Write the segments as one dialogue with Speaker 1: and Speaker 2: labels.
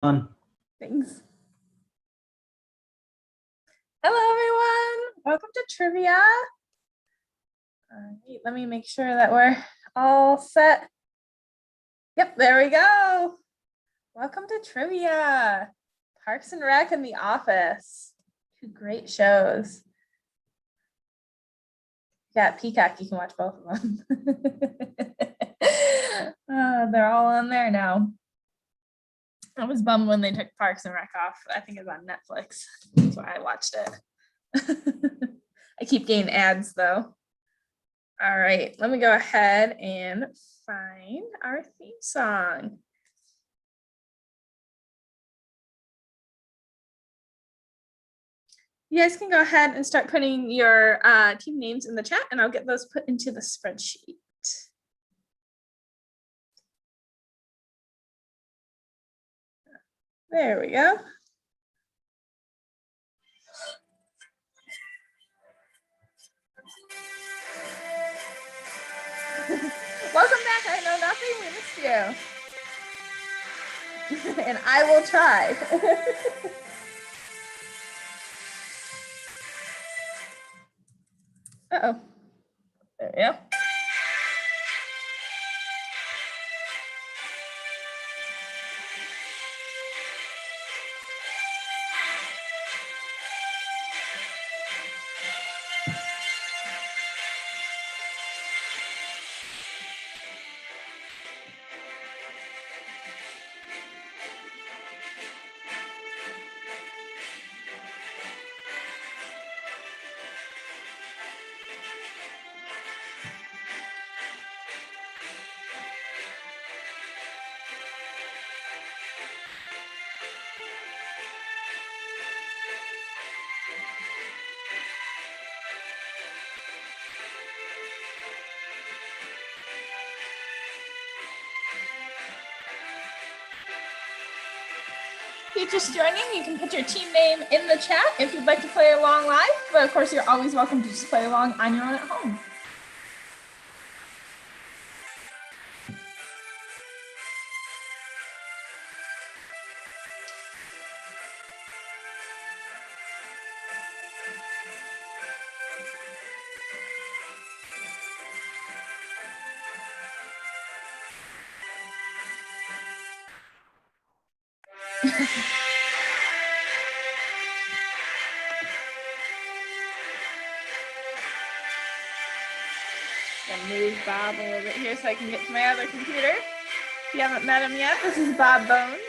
Speaker 1: On.
Speaker 2: Thanks. Hello, everyone. Welcome to trivia. All right, let me make sure that we're all set. Yep, there we go. Welcome to trivia. Parks and Rec and The Office. Two great shows. Yeah, Peacock, you can watch both of them. They're all on there now. I was bummed when they took Parks and Rec off. I think it's on Netflix. That's why I watched it. I keep getting ads though. All right, let me go ahead and find our theme song. You guys can go ahead and start putting your team names in the chat and I'll get those put into the spreadsheet. There we go. Welcome back. I know nothing. We missed you. And I will try. Uh-oh. There we go. If you're just joining, you can put your team name in the chat if you'd like to play along live, but of course you're always welcome to just play along on your own at home. Gonna move Bob a little bit here so I can get to my other computer. If you haven't met him yet, this is Bob Bones,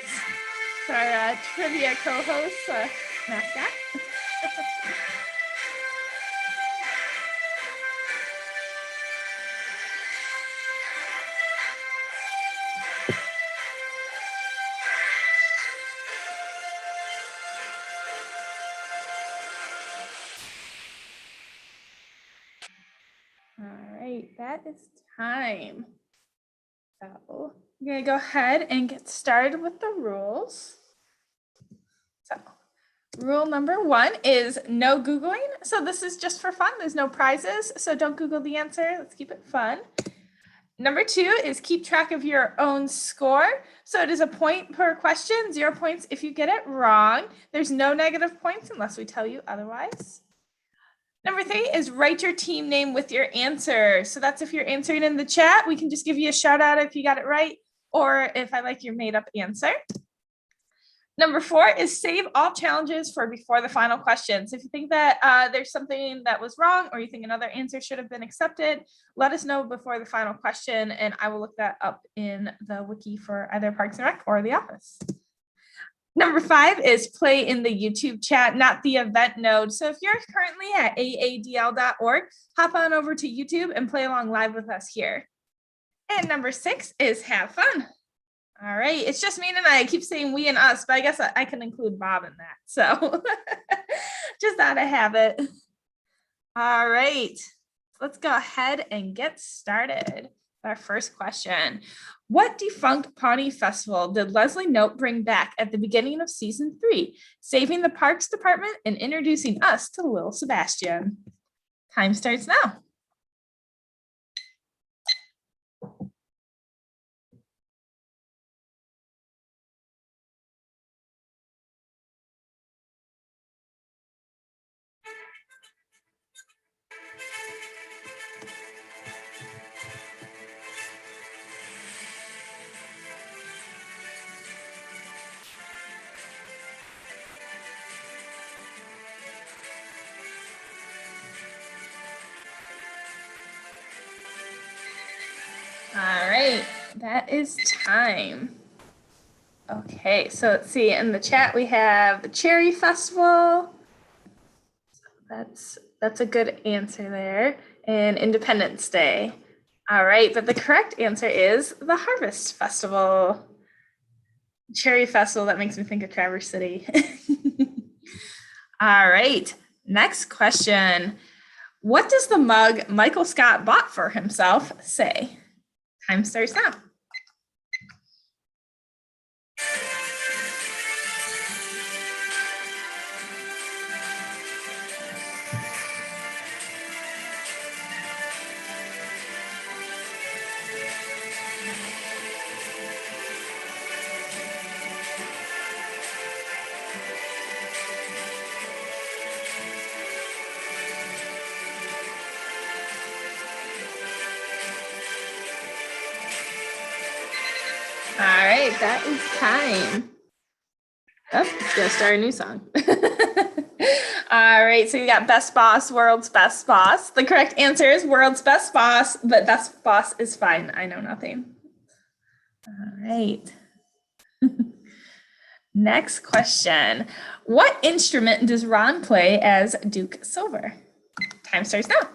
Speaker 2: our trivia co-host, mascot. All right, that is time. So I'm gonna go ahead and get started with the rules. So rule number 1 is no Googling. So this is just for fun. There's no prizes, so don't Google the answer. Let's keep it fun. Number 2 is keep track of your own score. So it is a point per question, 0 points if you get it wrong. There's no negative points unless we tell you otherwise. Number 3 is write your team name with your answer. So that's if you're answering in the chat, we can just give you a shout out if you got it right, or if I like your made up answer. Number 4 is save all challenges for before the final question. So if you think that there's something that was wrong or you think another answer should have been accepted, let us know before the final question and I will look that up in the wiki for either Parks and Rec or The Office. Number 5 is play in the YouTube chat, not the event node. So if you're currently at aadl.org, hop on over to YouTube and play along live with us here. And number 6 is have fun. All right, it's just me and I keep saying we and us, but I guess I can include Bob in that. So just out of habit. All right, let's go ahead and get started. Our first question. What defunct Pawnee Festival did Leslie Knope bring back at the beginning of season 3, saving the Parks Department and introducing us to Li'l Sebastian? Time starts now. that is time. Okay, so let's see. In the chat, we have the Cherry Festival. That's a good answer there. And Independence Day. All right, but the correct answer is the Harvest Festival. Cherry Festival, that makes me think of Traverse City. All right, next question. What does the mug Michael Scott bought for himself say? Time starts now. All right, that is time. Oh, it's gonna start a new song. All right, so you got Best Boss, World's Best Boss. The correct answer is World's Best Boss, but Best Boss is fine. I know nothing. All right. Next question. What instrument does Ron play as Duke Silver? Time starts now.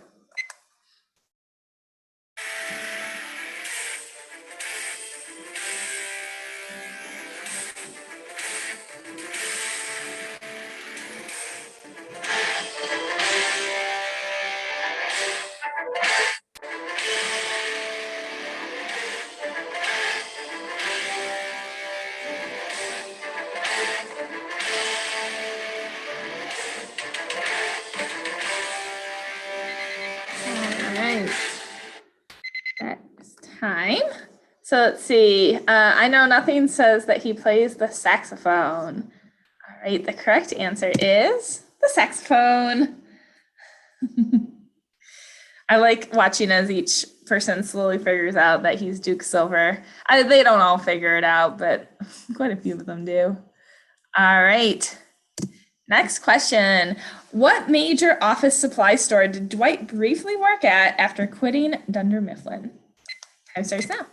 Speaker 2: That's time. So let's see. I know nothing says that he plays the saxophone. All right, the correct answer is the saxophone. I like watching as each person slowly figures out that he's Duke Silver. They don't all figure it out, but quite a few of them do. All right. Next question. What major office supply store did Dwight briefly work at after quitting Dunder Mifflin? Time starts now.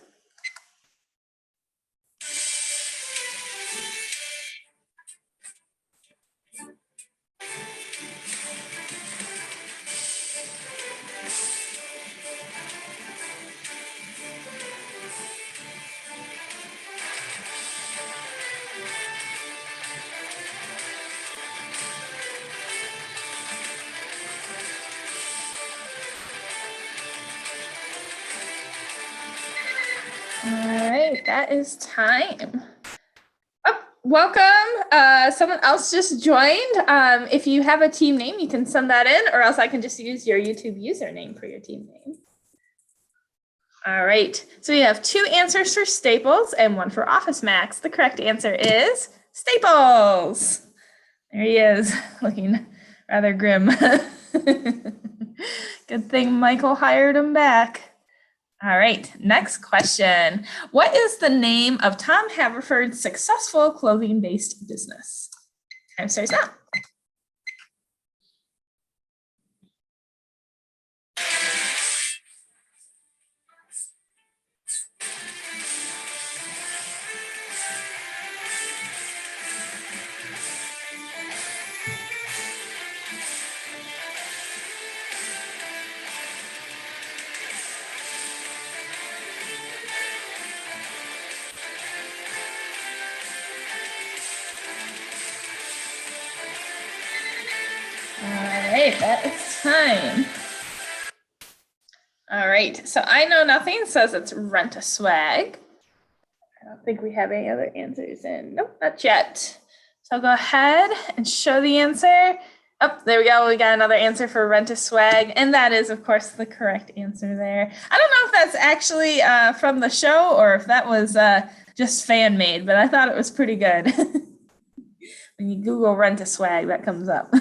Speaker 2: All right, that is time. Oh, welcome. Someone else just joined. If you have a team name, you can send that in, or else I can just use your YouTube username for your team name. All right, so we have 2 answers for Staples and 1 for Office Max. The correct answer is Staples. There he is, looking rather grim. Good thing Michael hired him back. All right, next question. What is the name of Tom Haverford's successful clothing-based business? Time starts now. All right, that is time. All right, so I know nothing says it's Rent a Swag. I don't think we have any other answers in. Nope, not yet. So I'll go ahead and show the answer. Oh, there we go. We got another answer for Rent a Swag, and that is, of course, the correct answer there. I don't know if that's actually from the show or if that was just fan made, but I thought it was pretty good. When you Google Rent a Swag, that comes up.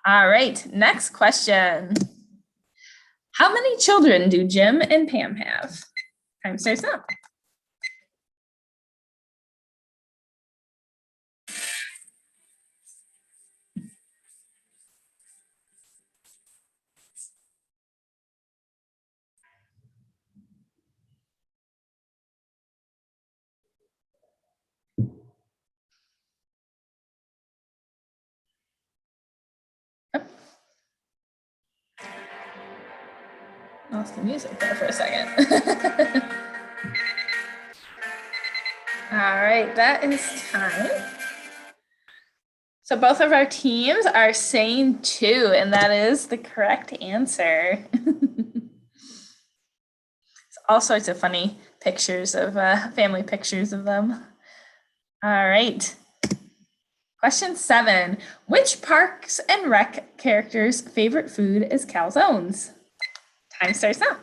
Speaker 2: All right, next question. How many children do Jim and Pam have? Time starts now. lost the music there for a second. All right, that is time. So both of our teams are saying 2, and that is the correct answer. All sorts of funny pictures of family pictures of them. All right. Question 7. Which Parks and Rec character's favorite food is calzones? Time starts now.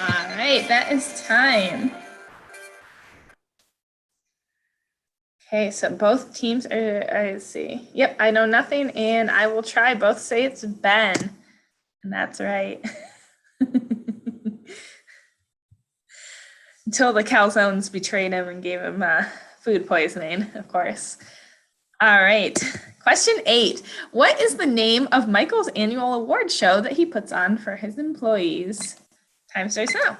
Speaker 2: All right, that is time. Okay, so both teams are, let's see. Yep, I know nothing, and I will try. Both say it's Ben, and that's right. Until the calzones betrayed him and gave him food poisoning, of course. All right, question 8. What is the name of Michael's annual award show that he puts on for his employees? Time starts now.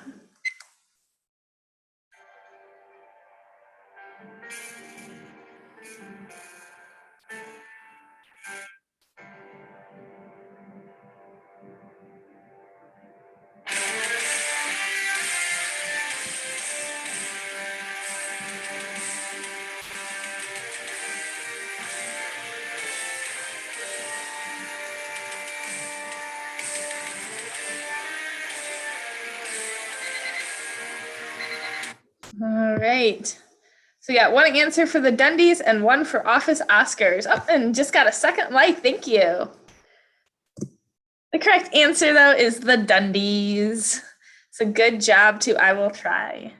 Speaker 2: All right. So yeah, one answer for the Dundies and one for Office Oscars. Oh, and just got a second like. Thank you. The correct answer, though, is the Dundies. So good job to I Will Try.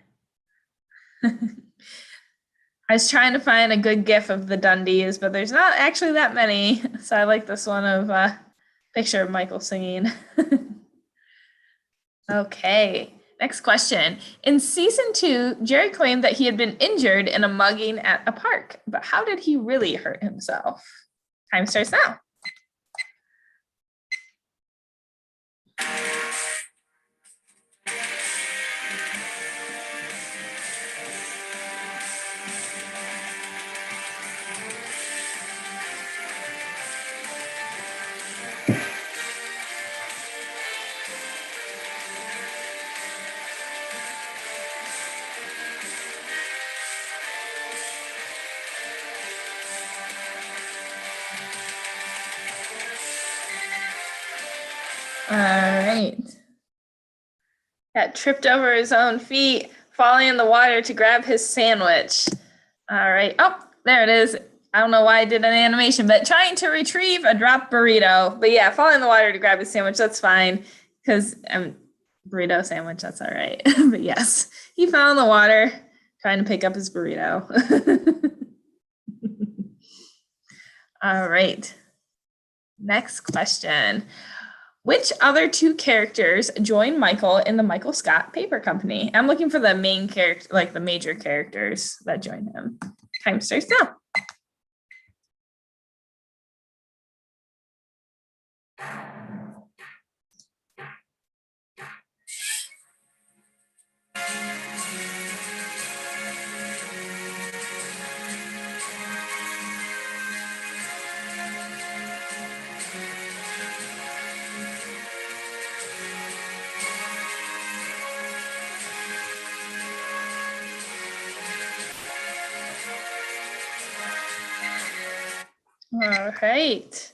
Speaker 2: I was trying to find a good gif of the Dundies, but there's not actually that many. So I like this one of picture of Michael singing. Okay, next question. In season 2, Jerry claimed that he had been injured in a mugging at a park, but how did he really hurt himself? Time starts now. All right. Got tripped over his own feet, falling in the water to grab his sandwich. All right. Oh, there it is. I don't know why I did an animation, but trying to retrieve a dropped burrito. But yeah, falling in the water to grab his sandwich, that's fine. Because burrito sandwich, that's all right. But yes, he fell in the water trying to pick up his burrito. All right. Next question. Which other 2 characters join Michael in the Michael Scott Paper Company? I'm looking for the main character, like the major characters that join him. Time starts now. All right.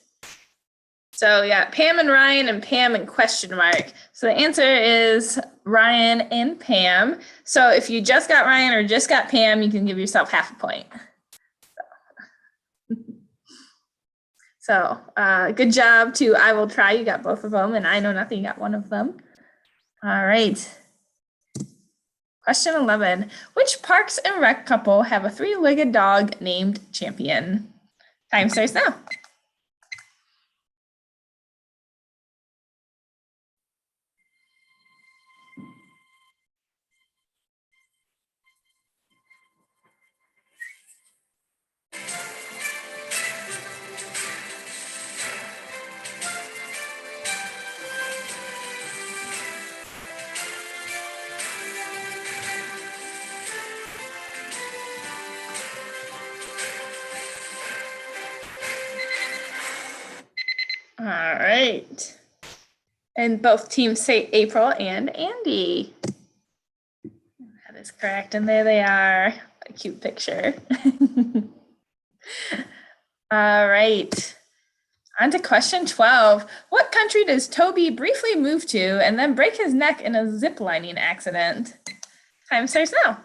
Speaker 2: So yeah, Pam and Ryan and Pam and question mark. So the answer is Ryan and Pam. So if you just got Ryan or just got Pam, you can give yourself half a point. So good job to I Will Try. You got both of them, and I Know Nothing, you got one of them. All right. Question 11. Which Parks and Rec couple have a 3-legged dog named Champion? Time starts now. All right. And both teams say April and Andy. That is correct. And there they are. A cute picture. All right. On to question 12. What country does Toby briefly move to and then break his neck in a zip lining accident? Time starts now.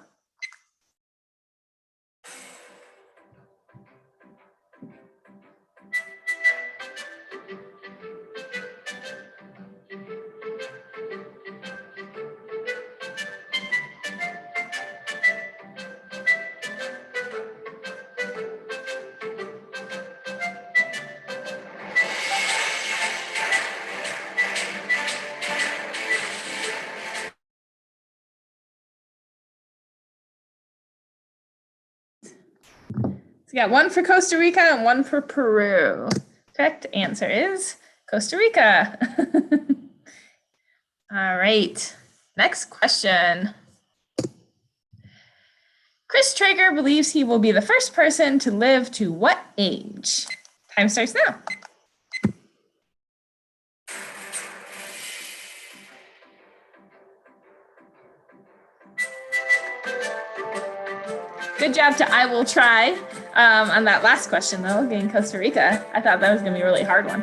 Speaker 2: So we got one for Costa Rica and one for Peru. Correct answer is Costa Rica. All right, next question. Chris Traeger believes he will be the first person to live to what age? Time starts now. Good job to I will try on that last question though, getting Costa Rica. I thought that was gonna be a really hard one.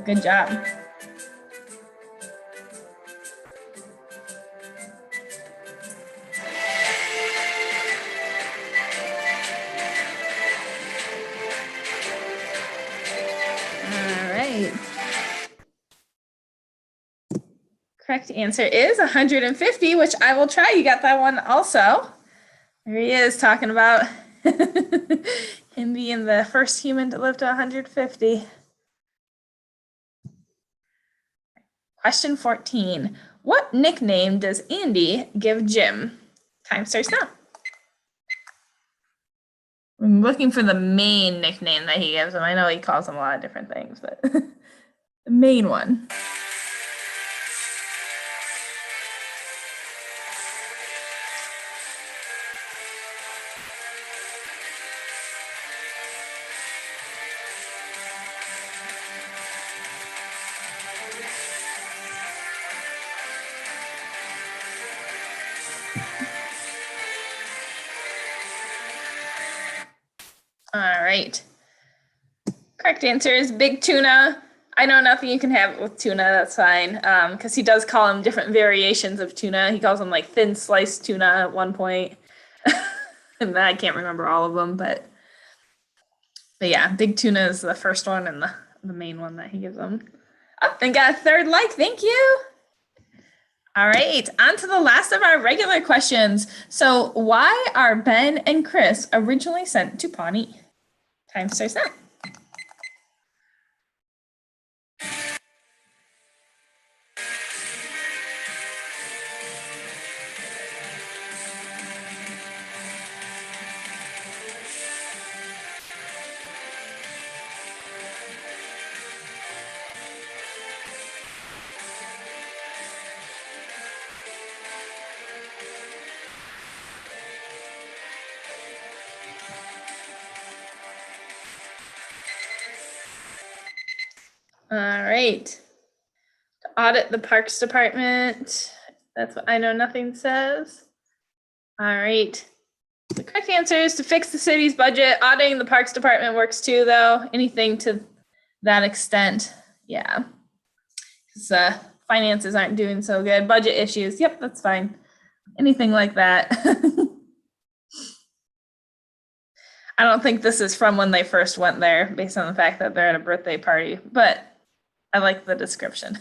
Speaker 2: Good job. Correct answer is 150, which I will try. You got that one also. There he is talking about him being the first human to live to 150. Question 14. What nickname does Andy give Jim? Time starts now. I'm looking for the main nickname that he gives him. I know he calls him a lot of different things, but the main one. All right. Correct answer is big tuna. I know nothing you can have with tuna, that's fine. Because he does call them different variations of tuna. He calls them like thin sliced tuna at one point. And I can't remember all of them, but yeah, big tuna is the first one and the main one that he gives them. Oh, and got a third like, thank you. All right, on to the last of our regular questions. So why are Ben and Chris originally sent to Pawnee? Time starts now. All right. To audit the Parks Department. That's what I know nothing says. All right. The correct answer is to fix the city's budget. Auditing the Parks Department works too, though. Anything to that extent. Yeah. Because finances aren't doing so good. Budget issues. Yep, that's fine. Anything like that. I don't think this is from when they first went there, based on the fact that they're at a birthday party, but I like the description.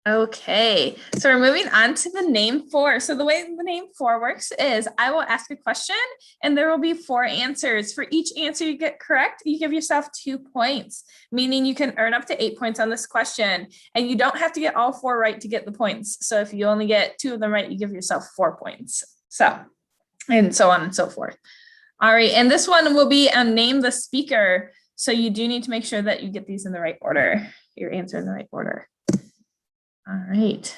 Speaker 2: Okay, so we're moving on to the name for. So the way the name for works is I will ask a question and there will be 4 answers. For each answer you get correct, you give yourself 2 points, meaning you can earn up to 8 points on this question. And you don't have to get all 4 right to get the points. So if you only get 2 of them right, you give yourself 4 points. So, and so on and so forth. All right, and this one will be name the speaker. So you do need to make sure that you get these in the right order, your answer in the right order. All right.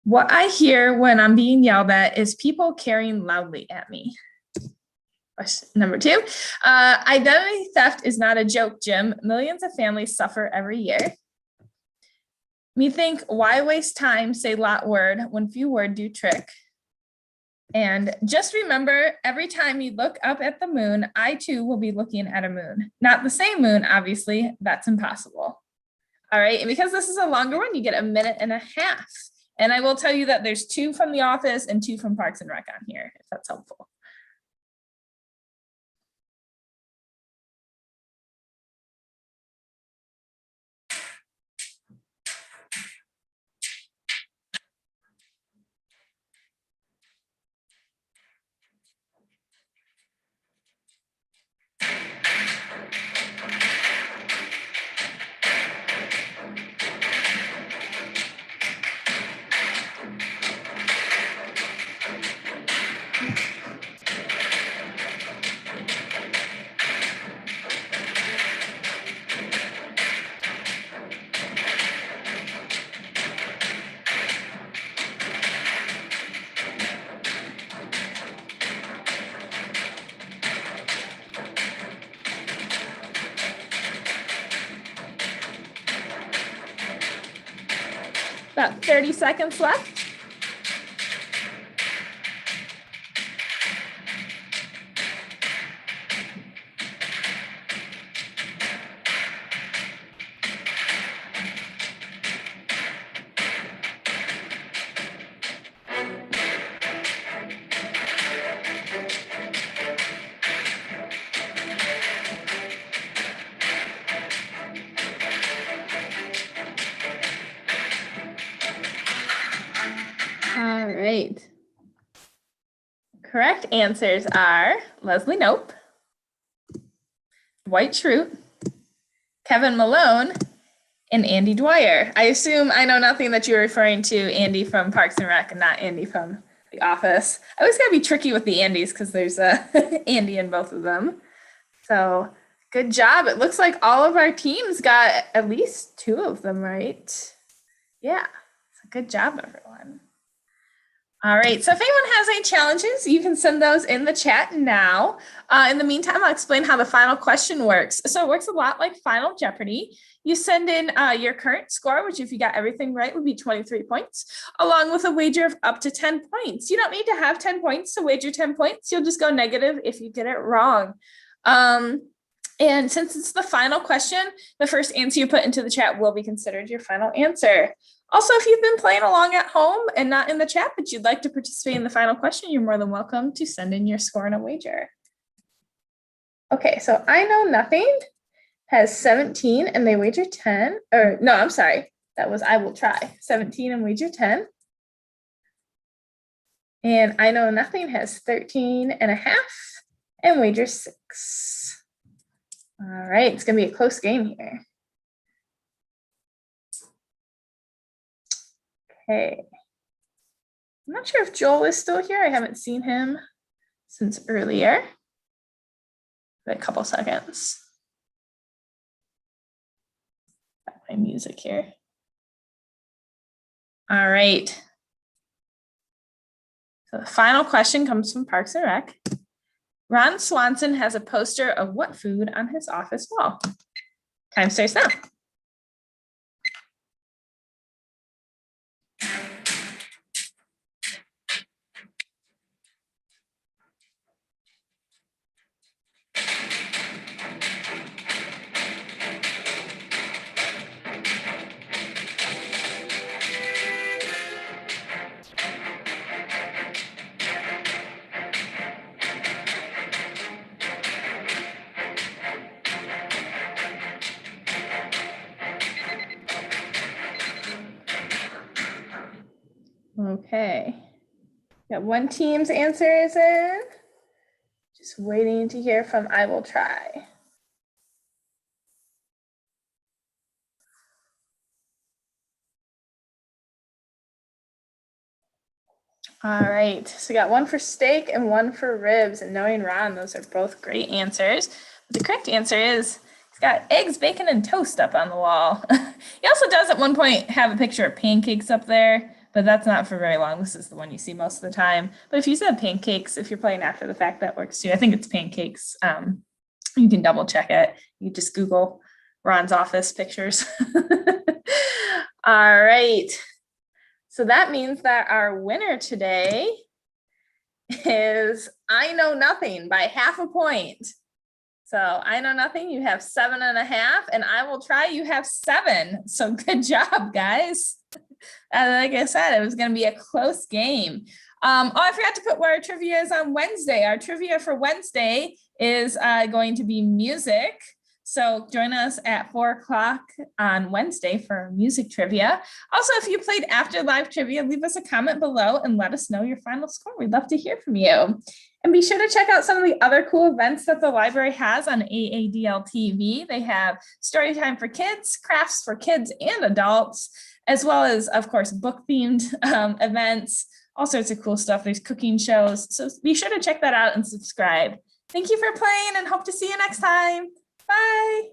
Speaker 2: What I hear when I'm being yelled at is people carrying loudly at me. Question number 2. Identity theft is not a joke, Jim. Millions of families suffer every year. Me think, why waste time, say lot word, when few word do trick. And just remember, every time you look up at the moon, I too will be looking at a moon. Not the same moon, obviously, that's impossible. All right, and because this is a longer one, you get 1.5 minutes. And I will tell you that there's 2 from The Office and 2 from Parks and Rec on here, if that's helpful. About 30 seconds left. All right. Correct answers are Leslie Knope, Dwight Schrute, Kevin Malone, and Andy Dwyer. I assume I know nothing that you're referring to Andy from Parks and Rec and not Andy from The Office. I always gotta be tricky with the Andys because there's Andy in both of them. So good job. It looks like all of our teams got at least 2 of them right. Yeah, so good job, everyone. All right, so if anyone has any challenges, you can send those in the chat now. In the meantime, I'll explain how the final question works. So it works a lot like Final Jeopardy. You send in your current score, which if you got everything right would be 23 points, along with a wager of up to 10 points. You don't need to have 10 points to wager 10 points. You'll just go negative if you get it wrong. And since it's the final question, the first answer you put into the chat will be considered your final answer. Also, if you've been playing along at home and not in the chat, but you'd like to participate in the final question, you're more than welcome to send in your score and a wager. Okay, so I know nothing has 17 and they wager 10, or no, I'm sorry. That was I will try 17 and wager 10. And I know nothing has 13.5 and wager 6. All right, it's gonna be a close game here. Okay. I'm not sure if Joel is still here. I haven't seen him since earlier. Wait a couple seconds. Got my music here. All right. So the final question comes from Parks and Rec. Ron Swanson has a poster of what food on his office wall? Time starts now. Okay, got one team's answer is in. Just waiting to hear from I will try. All right, so we got one for steak and one for ribs, and knowing Ron, those are both great answers. But the correct answer is he's got eggs, bacon, and toast up on the wall. He also does at one point have a picture of pancakes up there. but that's not for very long. This is the one you see most of the time. But if you said pancakes, if you're playing after the fact, that works too. I think it's pancakes. You can double check it. You just Google Ron's office pictures. All right. So that means that our winner today is I Know Nothing by half a point. So I Know Nothing, you have 7.5, and I Will Try, you have 7. So good job, guys. Like I said, it was going to be a close game. I forgot to put where our trivia is on Wednesday. Our trivia for Wednesday is going to be music. So join us at 4 o'clock on Wednesday for music trivia. Also, if you played after live trivia, leave us a comment below and let us know your final score. We'd love to hear from you. And be sure to check out some of the other cool events that the library has on AADL TV. They have story time for kids, crafts for kids and adults, as well as, of course, book-themed events, all sorts of cool stuff. There's cooking shows. So be sure to check that out and subscribe. Thank you for playing and hope to see you next time. Bye.